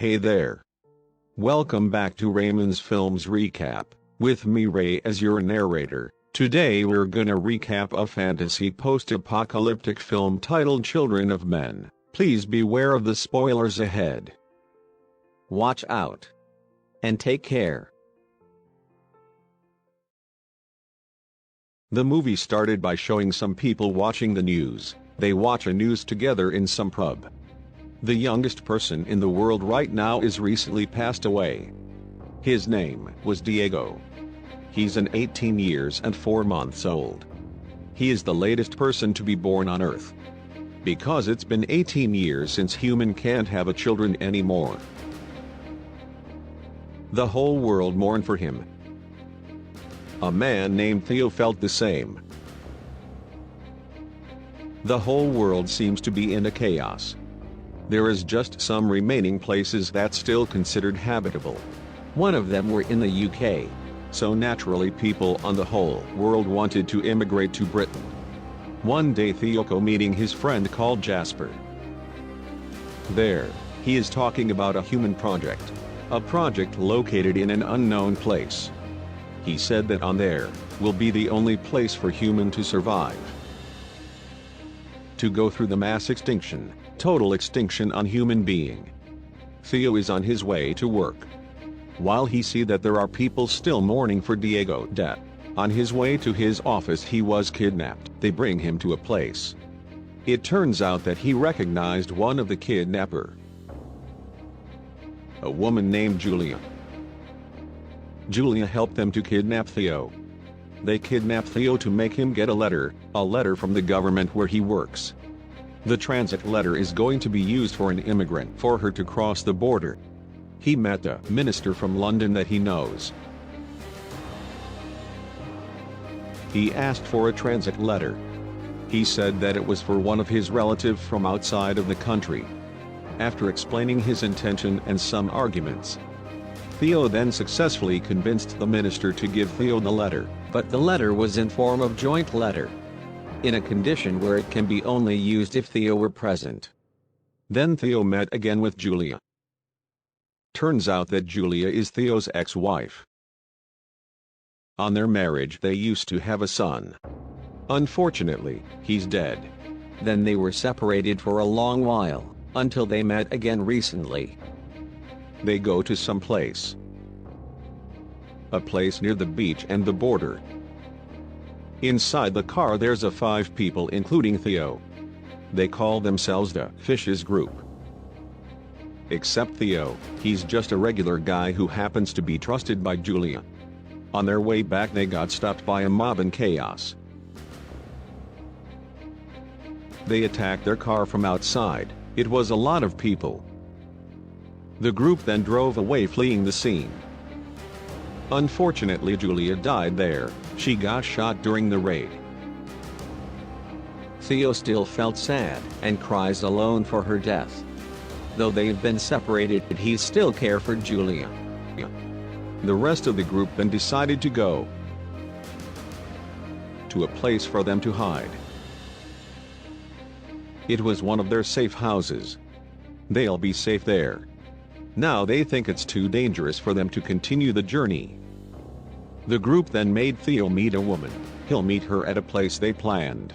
Hey there. Welcome back to Raymond's Films Recap, with me Ray as your narrator. Today we're gonna recap a fantasy post-apocalyptic film titled Children of Men. Please beware of the spoilers ahead. Watch out. And take care. The movie started by showing some people watching the news. They watch a news together in some pub. The youngest person in the world right now is recently passed away. His name was Diego. He's 18 years and 4 months old. He is the latest person to be born on Earth. Because it's been 18 years since human can't have a children anymore. The whole world mourned for him. A man named Theo felt the same. The whole world seems to be in a chaos. There is just some remaining places that's still considered habitable. One of them were in the UK. So naturally people on the whole world wanted to immigrate to Britain. One day Theo meeting his friend called Jasper. There, he is talking about a human project. A project located in an unknown place. He said that on there will be the only place for human to survive. To go through the mass extinction, total extinction on human being. Theo is on his way to work. While he see that there are people still mourning for Diego's death, on his way to his office he was kidnapped. They bring him to a place. It turns out that he recognized one of the kidnapper. A woman named Julia. Julia helped them to kidnap Theo. They kidnap Theo to make him get a letter from the government where he works. The transit letter is going to be used for an immigrant for her to cross the border. He met a minister from London that he knows. He asked for a transit letter. He said that it was for one of his relatives from outside of the country. After explaining his intention and some arguments, Theo then successfully convinced the minister to give Theo the letter. But the letter was in form of joint letter, in a condition where it can be only used if Theo were present. Then Theo met again with Julia. Turns out that Julia is Theo's ex-wife. On their marriage they used to have a son. Unfortunately, he's dead. Then they were separated for a long while, until they met again recently. They go to some place. A place near the beach and the border. Inside the car there's 5 people including Theo. They call themselves the Fishes Group. Except Theo, he's just a regular guy who happens to be trusted by Julia. On their way back they got stopped by a mob in chaos. They attacked their car from outside. It was a lot of people. The group then drove away fleeing the scene. Unfortunately Julia died there. She got shot during the raid. Theo still felt sad and cries alone for her death. Though they've been separated, he still cares for Julia. The rest of the group then decided to go to a place for them to hide. It was one of their safe houses. They'll be safe there. Now they think it's too dangerous for them to continue the journey. The group then made Theo meet a woman. He'll meet her at a place they planned.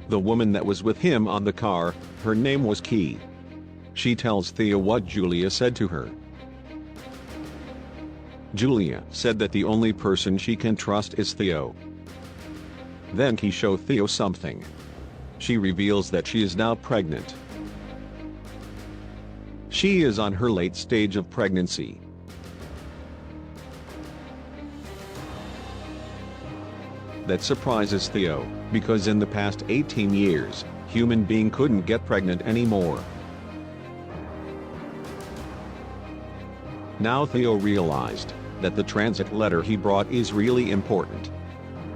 The woman that was with him on the car, her name was Key. She tells Theo what Julia said to her. Julia said that the only person she can trust is Theo. Then Key shows Theo something. She reveals that she is now pregnant. She is on her late stage of pregnancy. That surprises Theo, because in the past 18 years, human being couldn't get pregnant anymore. Now Theo realized that the transit letter he brought is really important.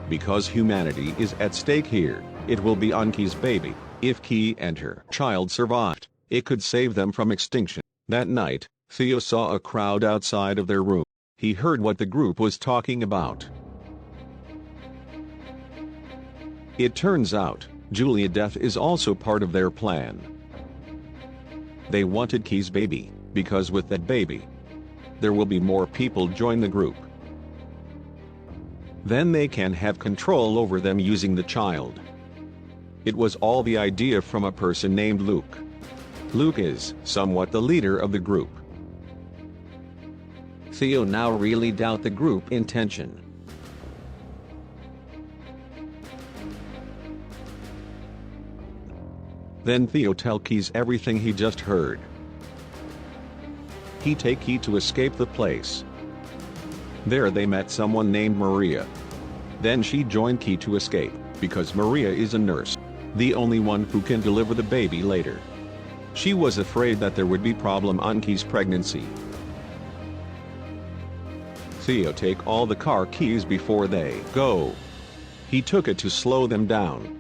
Because humanity is at stake here, it will be on Key's baby. If Key and her child survived, it could save them from extinction. That night, Theo saw a crowd outside of their room. He heard what the group was talking about. It turns out, Julia's death is also part of their plan. They wanted Key's baby, because with that baby, there will be more people join the group. Then they can have control over them using the child. It was all the idea from a person named Luke. Luke is somewhat the leader of the group. Theo now really doubt the group intention. Then Theo tell Keys everything he just heard. He take Key to escape the place. There they met someone named Maria. Then she joined Key to escape, because Maria is a nurse, the only one who can deliver the baby later. She was afraid that there would be problem on Key's pregnancy. Theo take all the car keys before they go. He took it to slow them down.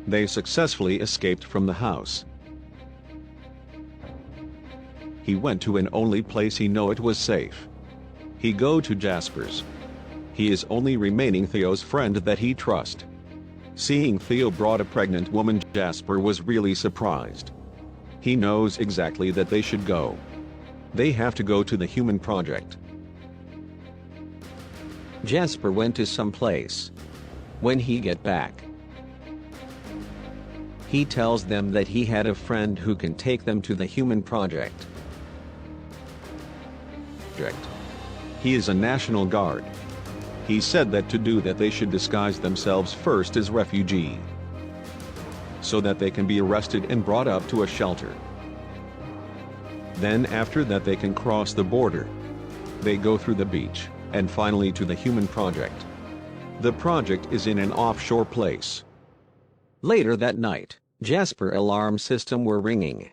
They successfully escaped from the house. He went to an only place he know it was safe. He go to Jasper's. He is only remaining Theo's friend that he trust. Seeing Theo brought a pregnant woman, Jasper was really surprised. He knows exactly that they should go. They have to go to the Human Project. Jasper went to some place. When he get back, he tells them that he had a friend who can take them to the Human Project. He is a National Guard. He said that to do that they should disguise themselves first as refugee, so that they can be arrested and brought up to a shelter. Then after that they can cross the border. They go through the beach, and finally to the Human Project. The project is in an offshore place. Later that night, Jasper's alarm system were ringing.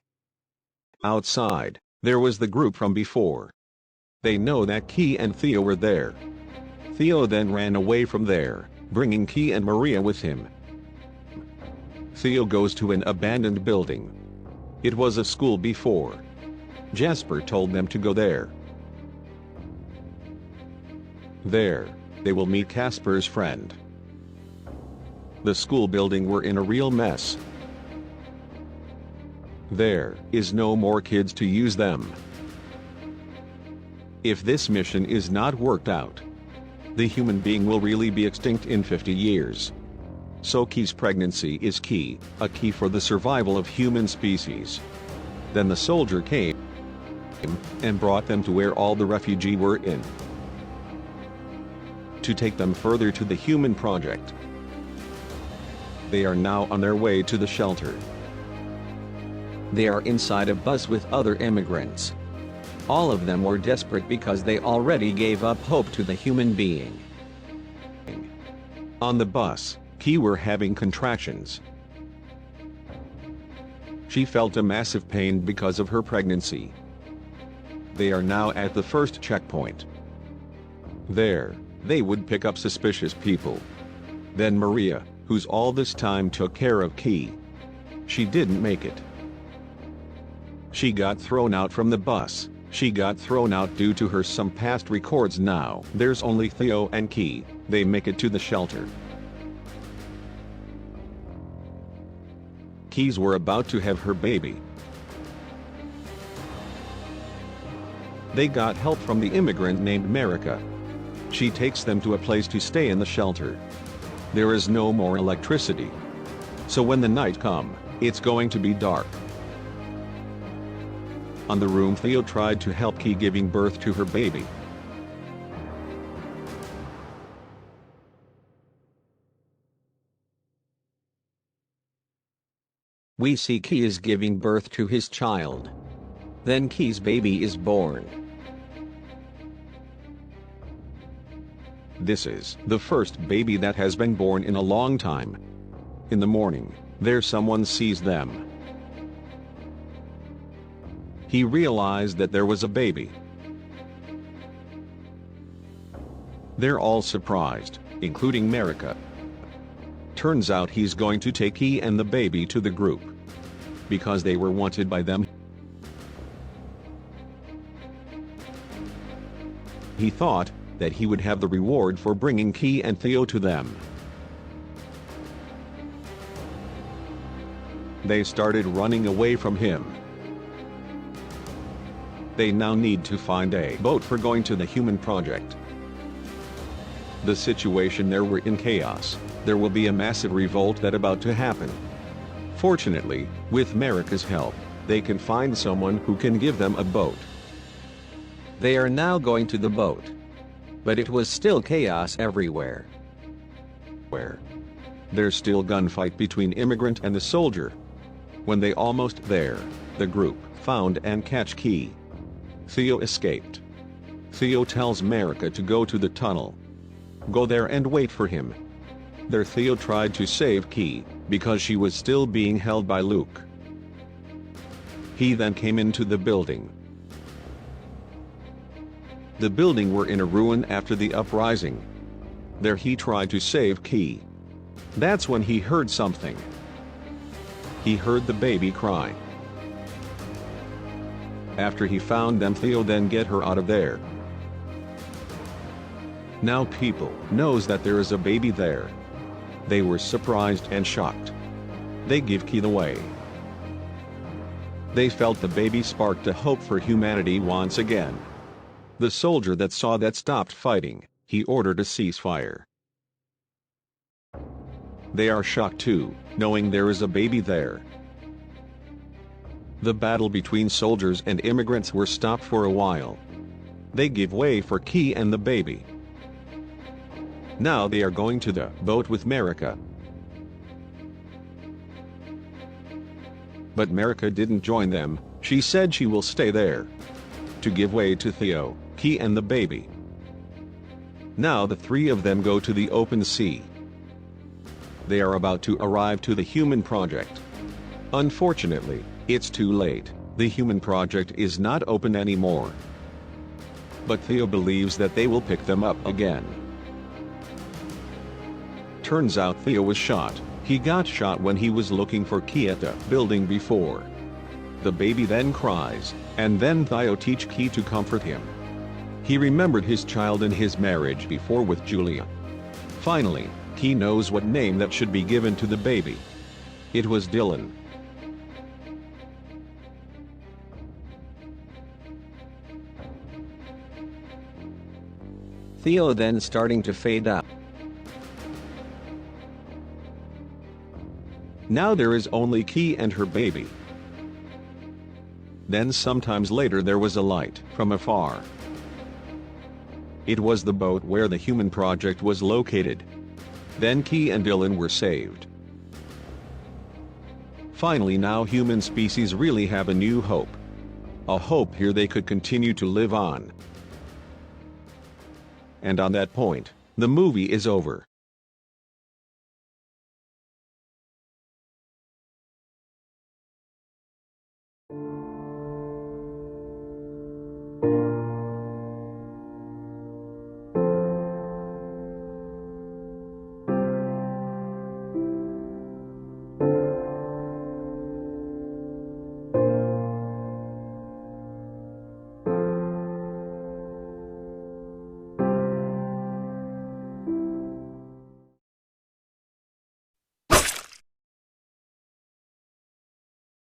Outside, there was the group from before. They know that Key and Theo were there. Theo then ran away from there, bringing Key and Maria with him. Theo goes to an abandoned building. It was a school before. Jasper told them to go there. There, they will meet Casper's friend. The school building were in a real mess. There is no more kids to use them. If this mission is not worked out, the human being will really be extinct in 50 years. So Key's pregnancy is key, a key for the survival of human species. Then the soldier came and brought them to where all the refugees were in, to take them further to the Human Project. They are now on their way to the shelter. They are inside a bus with other immigrants. All of them were desperate because they already gave up hope to the human being. On the bus, Key were having contractions. She felt a massive pain because of her pregnancy. They are now at the first checkpoint. There, they would pick up suspicious people. Then Maria, who's all this time took care of Key, she didn't make it. She got thrown out from the bus. She got thrown out due to her some past records. Now there's only Theo and Key. They make it to the shelter. Keys were about to have her baby. They got help from the immigrant named Marika. She takes them to a place to stay in the shelter. There is no more electricity. So when the night come, it's going to be dark. On the room, Theo tried to help Key giving birth to her baby. We see Key is giving birth to his child. Then Key's baby is born. This is the first baby that has been born in a long time. In the morning, there someone sees them. He realized that there was a baby. They're all surprised, including Marika. Turns out he's going to take Key and the baby to the group, because they were wanted by them. He thought that he would have the reward for bringing Key and Theo to them. They started running away from him. They now need to find a boat for going to the human project. The situation there were in chaos. There will be a massive revolt that about to happen. Fortunately, with America's help, they can find someone who can give them a boat. They are now going to the boat. But it was still chaos everywhere. There's still gunfight between immigrant and the soldier. When they almost there, the group found and catch Key. Theo escaped. Theo tells America to go to the tunnel. Go there and wait for him. There Theo tried to save Key, because she was still being held by Luke. He then came into the building. The building were in a ruin after the uprising. There he tried to save Key. That's when he heard something. He heard the baby cry. After he found them, Theo then get her out of there. Now people knows that there is a baby there. They were surprised and shocked. They give Key away. They felt the baby sparked a hope for humanity once again. The soldier that saw that stopped fighting. He ordered a ceasefire. They are shocked too, knowing there is a baby there. The battle between soldiers and immigrants were stopped for a while. They give way for Key and the baby. Now they are going to the boat with America. But America didn't join them. She said she will stay there to give way to Theo, Key and the baby. Now the three of them go to the open sea. They are about to arrive to the human project. Unfortunately, it's too late. The human project is not open anymore. But Theo believes that they will pick them up again. Turns out Theo was shot. He got shot when he was looking for Key at the building before. The baby then cries, and then Theo teach Key to comfort him. He remembered his child and his marriage before with Julia. Finally, Key knows what name that should be given to the baby. It was Dylan. Theo then starting to fade out. Now there is only Key and her baby. Then sometimes later there was a light from afar. It was the boat where the human project was located. Then Key and Dylan were saved. Finally now human species really have a new hope. A hope here they could continue to live on. And on that point, the movie is over.